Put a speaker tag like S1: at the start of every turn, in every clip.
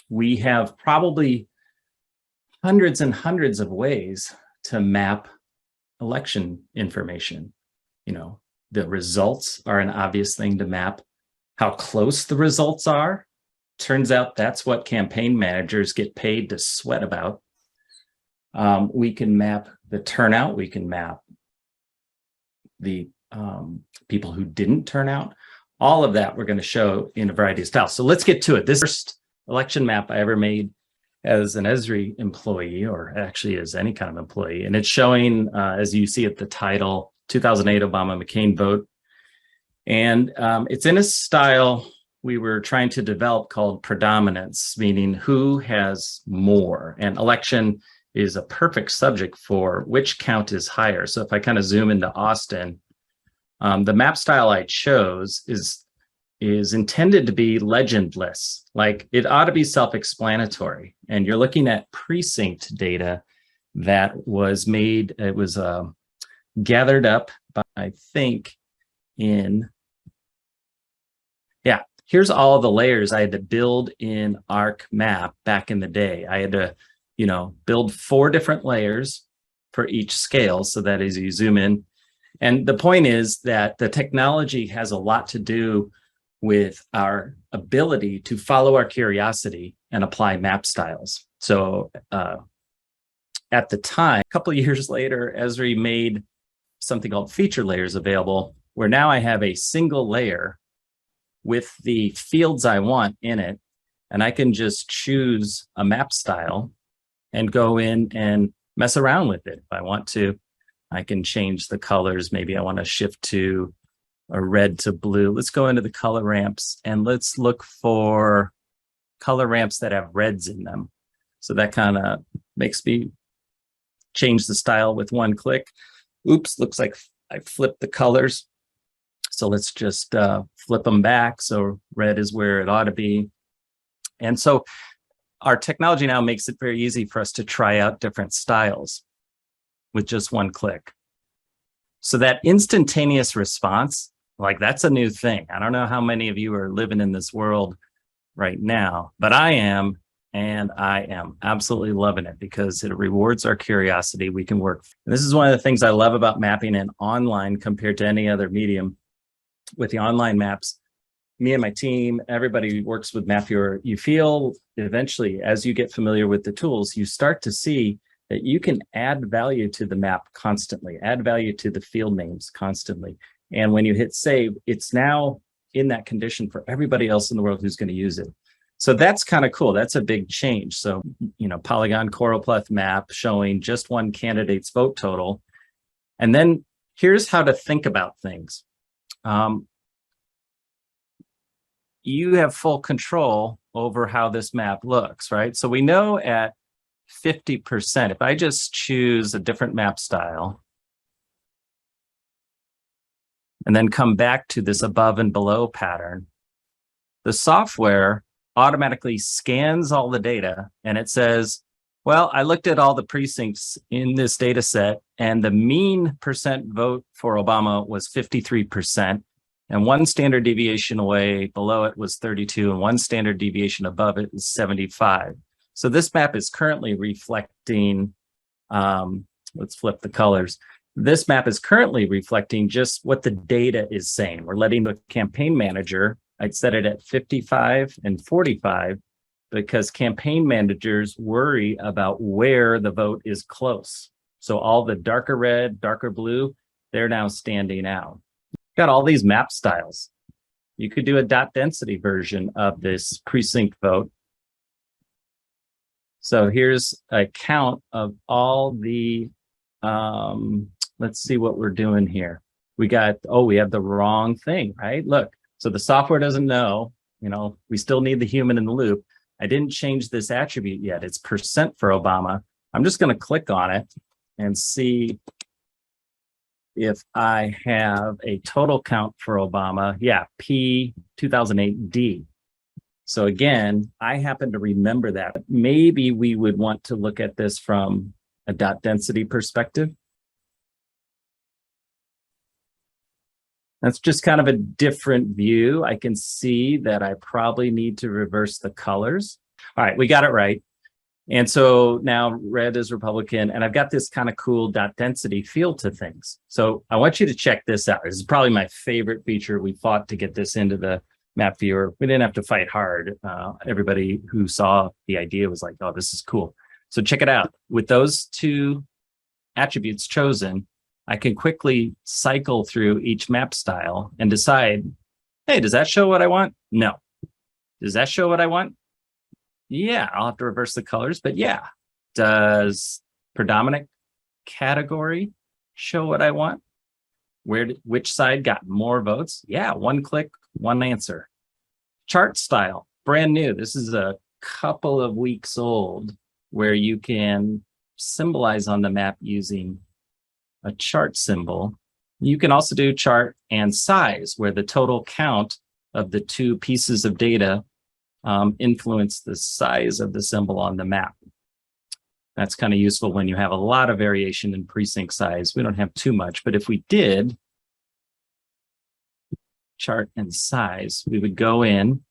S1: We have probably hundreds and hundreds of ways to map election information. You know, the results are an obvious thing to map. How close the results are, turns out that's what campaign managers get paid to sweat about. We can map the turnout. We can map the people who didn't turn out. All of that we're going to show in a variety of styles. So let's get to it. This first election map I ever made as an Esri employee, or actually as any kind of employee. And it's showing, as you see at the title, 2008 Obama-McCain vote. And it's in a style we were trying to develop called predominance, meaning who has more. And election is a perfect subject for which count is higher. So if I kind of zoom into Austin, the map style I chose is intended to be legendless. Like, it ought to be self-explanatory. And you're looking at precinct data that was made, it was gathered up by, I think, here's all the layers I had to build in ArcMap back in the day. I had to, build 4 different layers for each scale, so that as you zoom in. And the point is that the technology has a lot to do with our ability to follow our curiosity and apply map styles. So at the time, a couple of years later, Esri made something called feature layers available, where now I have a single layer with the fields I want in it, and I can just choose a map style and go in and mess around with it. If I want to, I can change the colors. Maybe I want to shift to a red to blue. Let's go into the color ramps and let's look for color ramps that have reds in them. So that kind of makes me change the style with one click. Oops, looks like I flipped the colors. So let's just flip them back. So red is where it ought to be. And so our technology now makes it very easy for us to try out different styles with just one click. So that instantaneous response, like, that's a new thing. I don't know how many of you are living in this world right now, but I am, and I am absolutely loving it because it rewards our curiosity. We can work. And this is one of the things I love about mapping in online compared to any other medium. With the online maps, me and my team, everybody works with Mapviewer. You feel eventually, as you get familiar with the tools, you start to see that you can add value to the map constantly, add value to the field names constantly. And when you hit save, it's now in that condition for everybody else in the world who's going to use it. So that's kind of cool. That's a big change. So, Polygon choropleth map showing just one candidate's vote total. And then here's how to think about things. You have full control over how this map looks, right? So we know at 50%, if I just choose a different map style and then come back to this above and below pattern, the software automatically scans all the data and it says, well, I looked at all the precincts in this data set and the mean percent vote for Obama was 53%. And one standard deviation away below it was 32, and one standard deviation above it is 75. So this map is currently reflecting, let's flip the colors. This map is currently reflecting just what the data is saying. We're letting the campaign manager, I'd set it at 55 and 45, because campaign managers worry about where the vote is close. So all the darker red, darker blue, they're now standing out. Got all these map styles. You could do a dot density version of this precinct vote. So here's a count of all the, let's see what we're doing here. We got, we have the wrong thing, right? Look, so the software doesn't know, we still need the human in the loop. I didn't change this attribute yet. It's percent for Obama. I'm just going to click on it and see if I have a total count for Obama. Yeah, P 2008D. So again, I happen to remember that. Maybe we would want to look at this from a dot density perspective. That's just kind of a different view. I can see that I probably need to reverse the colors. All right, we got it right. And so now red is Republican, and I've got this kind of cool dot density feel to things. So I want you to check this out. This is probably my favorite feature. We fought to get this into the map viewer. We didn't have to fight hard. Everybody who saw the idea was like, oh, this is cool. So check it out. With those two attributes chosen, I can quickly cycle through each map style and decide, hey, does that show what I want? No. Does that show what I want? Yeah, I'll have to reverse the colors, but yeah. Does predominant category show what I want? Which side got more votes? Yeah, one click, one answer. Chart style, brand new. This is a couple of weeks old, where you can symbolize on the map using a chart symbol. You can also do chart and size, where the total count of the two pieces of data influence the size of the symbol on the map. That's kind of useful when you have a lot of variation in precinct size. We don't have too much, but if we did chart and size, we would go in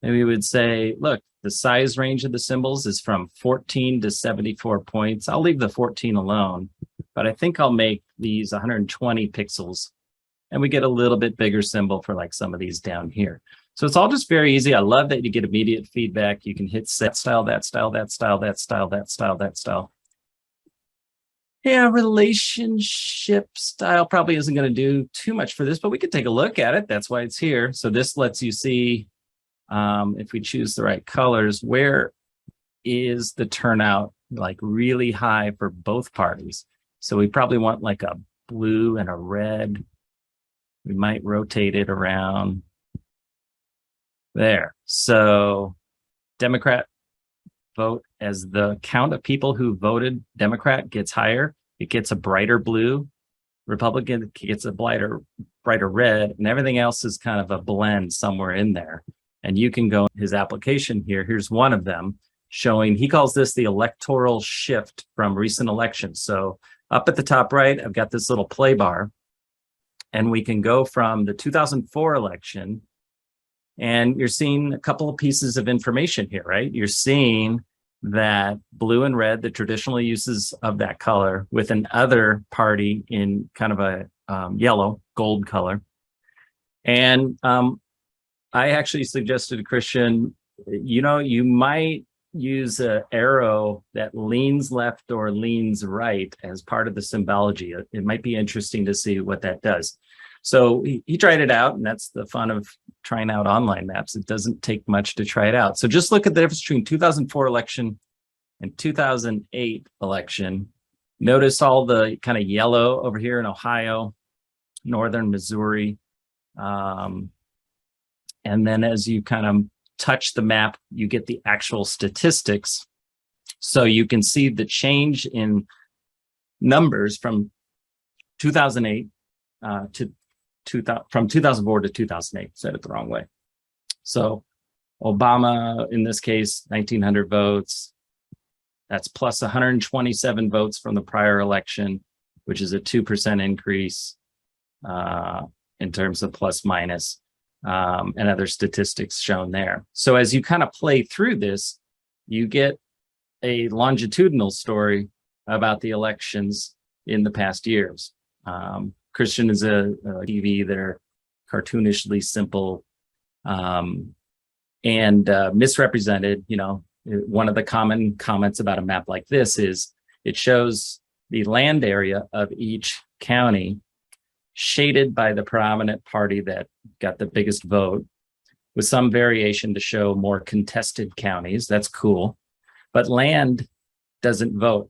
S1: and we would say, look, the size range of the symbols is from 14 to 74 points. I'll leave the 14 alone, but I think I'll make these 120 pixels, and we get a little bit bigger symbol for like some of these down here. So it's all just very easy. I love that you get immediate feedback. You can hit set style, that style, that style, that style, that style, that style. Yeah, relationship style probably isn't going to do too much for this, but we could take a look at it. That's why it's here. So this lets you see, if we choose the right colors, where is the turnout like really high for both parties. So we probably want like a blue and a red. We might rotate it around there. So Democrat vote, as the count of people who voted Democrat gets higher, it gets a brighter blue. Republican gets a brighter red, and everything else is kind of a blend somewhere in there. And you can go his application here. Here's one of them showing, he calls this the electoral shift from recent elections. So up at the top right, I've got this little play bar, and we can go from the 2004 election. And you're seeing a couple of pieces of information here, right? You're seeing that blue and red, the traditional uses of that color, with an other party in kind of a yellow, gold color. And I actually suggested to Christian, you might use an arrow that leans left or leans right as part of the symbology. It might be interesting to see what that does. So he tried it out, and that's the fun of trying out online maps. It doesn't take much to try it out. So just look at the difference between 2004 election and 2008 election. Notice all the kind of yellow over here in Ohio, northern Missouri. And then as you kind of touch the map, you get the actual statistics. So you can see the change in numbers from 2008 from 2004 to 2008, said it the wrong way. So Obama, in this case, 1,900 votes. That's plus 127 votes from the prior election, which is a 2% increase in terms of plus minus, and other statistics shown there. So as you kind of play through this, you get a longitudinal story about the elections in the past years. Christian is a TV. They're cartoonishly simple and misrepresented. One of the common comments about a map like this is it shows the land area of each county shaded by the prominent party that got the biggest vote, with some variation to show more contested counties. That's cool. But land doesn't vote.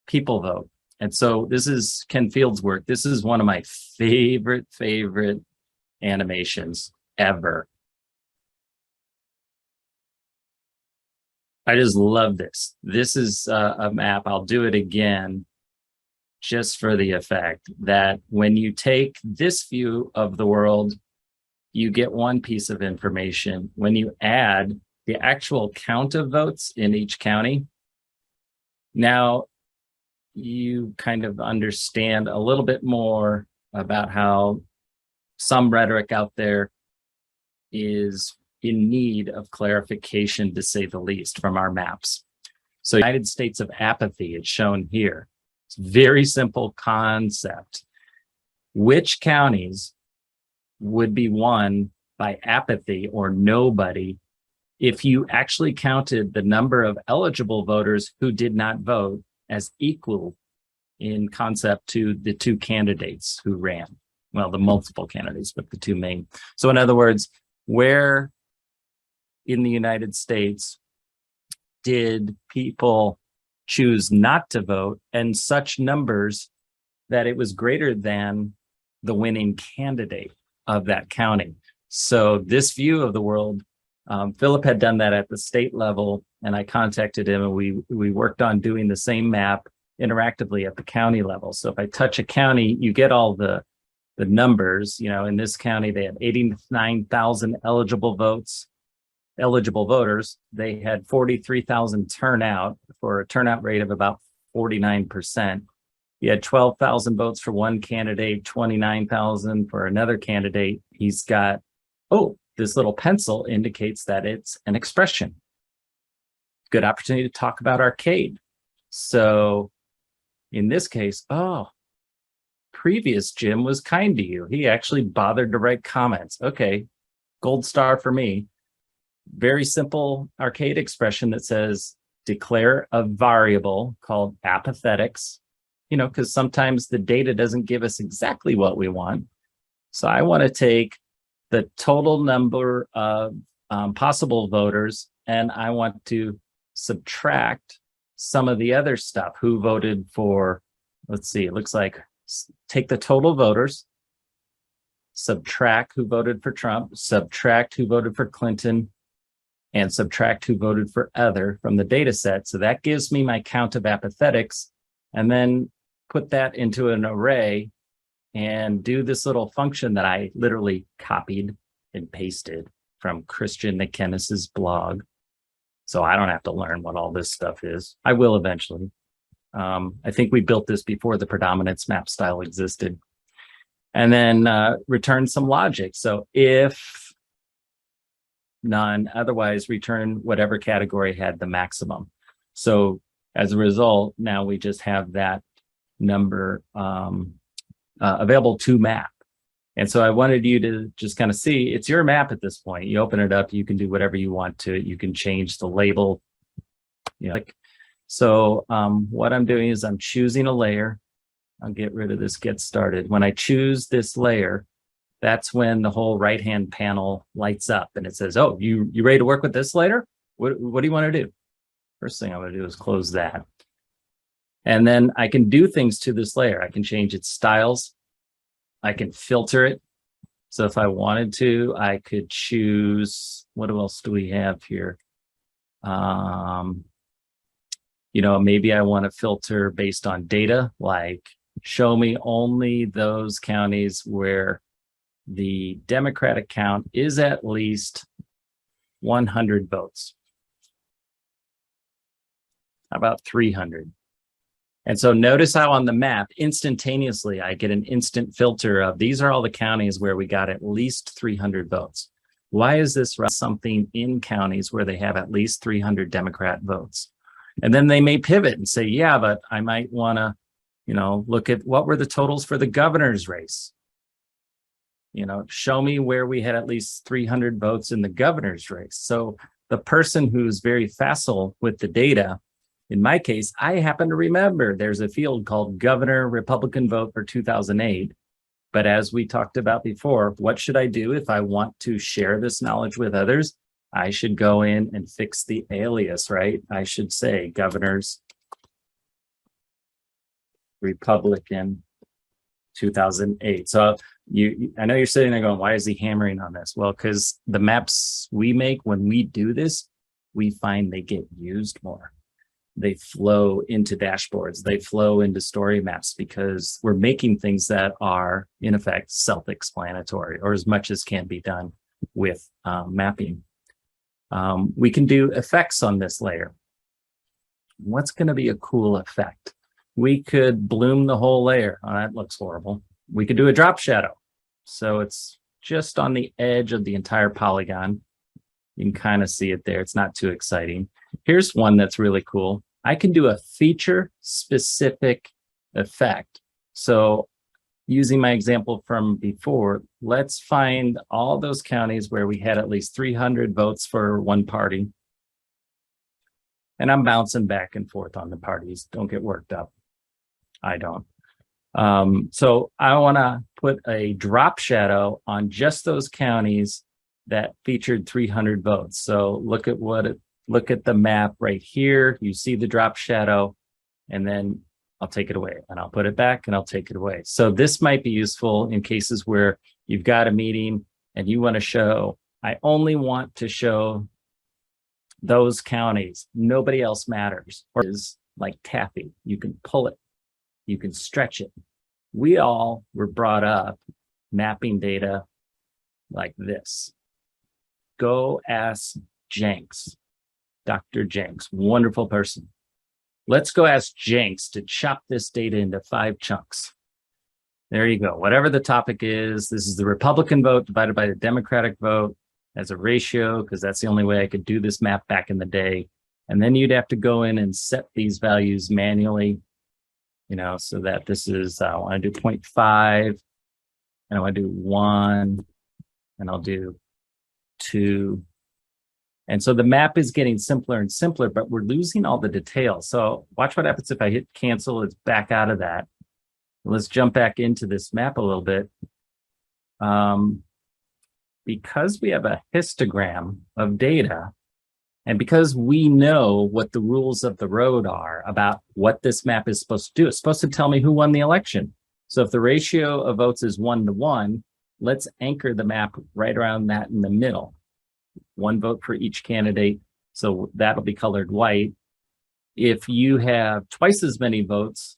S1: People vote. And so this is Ken Field's work. This is one of my favorite animations ever. I just love this. This is a map. I'll do it again just for the effect that when you take this view of the world, you get one piece of information. When you add the actual count of votes in each county, now you kind of understand a little bit more about how some rhetoric out there is in need of clarification, to say the least, from our maps. So United States of apathy is shown here. It's a very simple concept. Which counties would be won by apathy or nobody if you actually counted the number of eligible voters who did not vote as equal in concept to the two candidates who ran? Well, the multiple candidates, but the two main. So in other words, where in the United States did people choose not to vote in such numbers that it was greater than the winning candidate of that county? So this view of the world, Philip had done that at the state level, and I contacted him, and we worked on doing the same map interactively at the county level. So if I touch a county, you get all the numbers. You know, in this county, they had 89,000 eligible voters. They had 43,000 turnout for a turnout rate of about 49%. You had 12,000 votes for one candidate, 29,000 for another candidate. He's got, oh, this little pencil indicates that it's an expression. Good opportunity to talk about arcade. So in this case, oh, previous Jim was kind to you. He actually bothered to write comments. Okay, gold star for me. Very simple arcade expression that says declare a variable called apathetics, you know, because sometimes the data doesn't give us exactly what we want. So I want to take the total number of possible voters, and I want to subtract some of the other stuff. Who voted for, let's see, it looks like, take the total voters, subtract who voted for Trump, subtract who voted for Clinton, and subtract who voted for other from the data set. So that gives me my count of apathetics, and then put that into an array and do this little function that I literally copied and pasted from Christian McKennis's blog. So I don't have to learn what all this stuff is. I will eventually. I think we built this before the predominance map style existed. And then return some logic. So if none, otherwise return whatever category had the maximum. So as a result, now we just have that number available to map. And so I wanted you to just kind of see, it's your map at this point. You open it up, you can do whatever you want to it. You can change the label. You know, so what I'm doing is I'm choosing a layer. I'll get rid of this get started. When I choose this layer, that's when the whole right-hand panel lights up and it says, oh, you ready to work with this later? What do you want to do? First thing I'm going to do is close that. And then I can do things to this layer. I can change its styles. I can filter it. So if I wanted to, I could choose, what else do we have here? You know, maybe I want to filter based on data, like show me only those counties where the Democratic count is at least 100 votes. How about 300? And so notice how on the map, instantaneously, I get an instant filter of these are all the counties where we got at least 300 votes. Why is this something in counties where they have at least 300 Democrat votes? And then they may pivot and say, yeah, but I might want to, you know, look at what were the totals for the governor's race. You know, show me where we had at least 300 votes in the governor's race. So the person who's very facile with the data, in my case, I happen to remember there's a field called governor Republican vote for 2008. But as we talked about before, what should I do if I want to share this knowledge with others? I should go in and fix the alias, right? I should say governor's Republican 2008. So I know you're sitting there going, why is he hammering on this? Well, because the maps we make, when we do this, we find they get used more. They flow into dashboards. They flow into story maps because we're making things that are, in effect, self-explanatory, or as much as can be done with mapping. We can do effects on this layer. What's going to be a cool effect? We could bloom the whole layer. Oh, that looks horrible. We could do a drop shadow. So it's just on the edge of the entire polygon. You can kind of see it there. It's not too exciting. Here's one that's really cool. I can do a feature specific effect. So using my example from before, let's find all those counties where we had at least 300 votes for one party. And I'm bouncing back and forth on the parties. Don't get worked up. I don't. So I want to put a drop shadow on just those counties that featured 300 votes. So look at the map right here. You see the drop shadow, and then I'll take it away and I'll put it back and I'll take it away. So this might be useful in cases where you've got a meeting and you want to show, I only want to show those counties. Nobody else matters. Or is like taffy. You can pull it. You can stretch it. We all were brought up mapping data like this. Go ask Jenks, Dr. Jenks, wonderful person. Let's go ask Jenks to chop this data into 5 chunks. There you go. Whatever the topic is, this is the Republican vote divided by the Democratic vote as a ratio, because that's the only way I could do this map back in the day. And then you'd have to go in and set these values manually, so that this is, I want to do 0.5, and I want to do 1, and I'll do 2. And so the map is getting simpler and simpler, but we're losing all the details. So watch what happens if I hit cancel. It's back out of that. Let's jump back into this map a little bit. Because we have a histogram of data, and because we know what the rules of the road are about what this map is supposed to do, it's supposed to tell me who won the election. So if the ratio of votes is 1-to-1, let's anchor the map right around that in the middle. 1 vote for each candidate. So that'll be colored white. If you have twice as many votes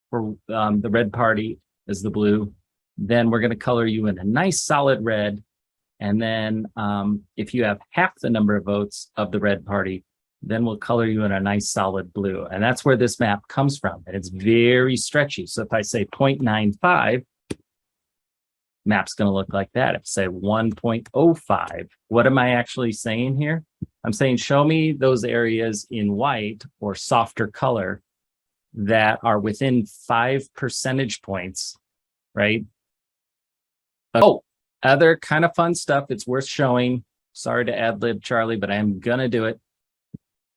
S1: for the red party as the blue, then we're going to color you in a nice solid red. And then if you have half the number of votes of the red party, then we'll color you in a nice solid blue. And that's where this map comes from. And it's very stretchy. So if I say 0.95, map's going to look like that. If I say 1.05, what am I actually saying here? I'm saying show me those areas in white or softer color that are within 5 percentage points, right? Oh, other kind of fun stuff. It's worth showing. Sorry to ad-lib, Charlie, but I'm going to do it.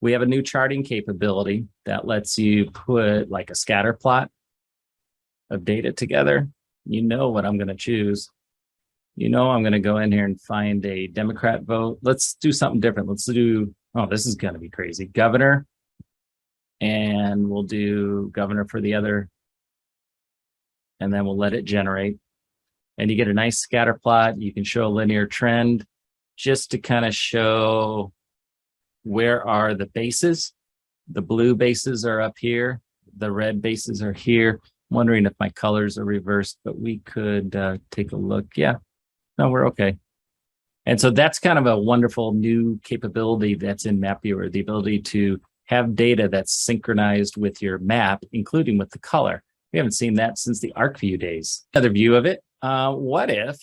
S1: We have a new charting capability that lets you put like a scatter plot of data together. You know what I'm going to choose. I'm going to go in here and find a Democrat vote. Let's do something different. Let's do, this is going to be crazy. Governor. And we'll do governor for the other. And then we'll let it generate. And you get a nice scatter plot. You can show a linear trend just to kind of show where are the bases. The blue bases are up here. The red bases are here. I'm wondering if my colors are reversed, but we could take a look. Yeah, no, we're okay. And so that's kind of a wonderful new capability that's in Map Viewer, the ability to have data that's synchronized with your map, including with the color. We haven't seen that since the ArcView days. Another view of it. What if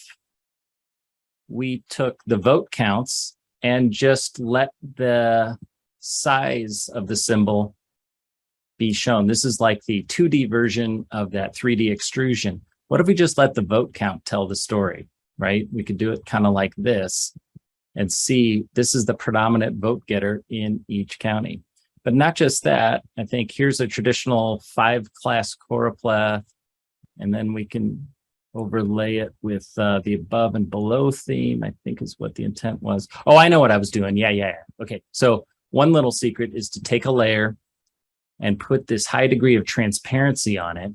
S1: we took the vote counts and just let the size of the symbol be shown? This is like the 2D version of that 3D extrusion. What if we just let the vote count tell the story, right? We could do it kind of like this and see this is the predominant vote getter in each county. But not just that, I think here's a traditional 5-class choropleth, and then we can overlay it with the above and below theme, I think is what the intent was. Oh, I know what I was doing. Yeah. Okay, so one little secret is to take a layer and put this high degree of transparency on it,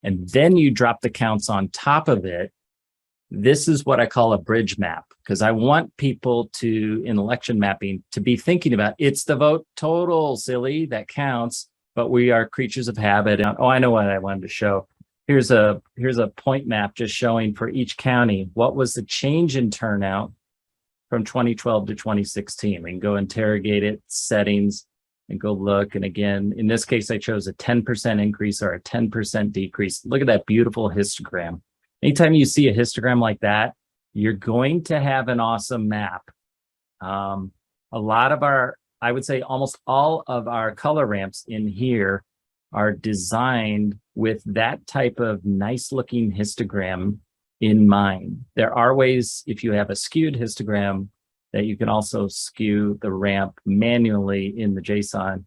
S1: and then you drop the counts on top of it. This is what I call a bridge map, because I want people to, in election mapping, to be thinking about it's the vote total, silly, that counts, but we are creatures of habit. Oh, I know what I wanted to show. Here's a point map just showing for each county what was the change in turnout from 2012 to 2016. We can go interrogate it, settings, and go look. And again, in this case, I chose a 10% increase or a 10% decrease. Look at that beautiful histogram. anytime you see a histogram like that, you're going to have an awesome map. A lot of our, I would say almost all of our color ramps in here are designed with that type of nice looking histogram in mind. There are ways, if you have a skewed histogram, that you can also skew the ramp manually in the JSON.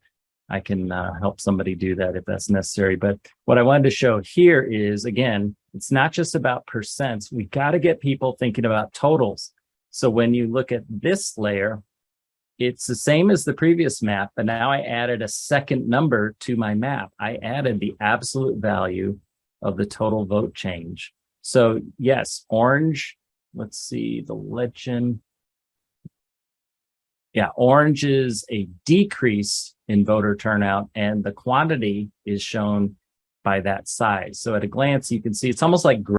S1: I can help somebody do that if that's necessary. But what I wanted to show here is, again, it's not just about percents. We got to get people thinking about totals. So when you look at this layer, it's the same as the previous map, but now I added a second number to my map. I added the absolute value of the total vote change. So yes, orange, let's see the legend. Yeah, orange is a decrease in voter turnout, and the quantity is shown by that size. So at a glance, you can see it's almost like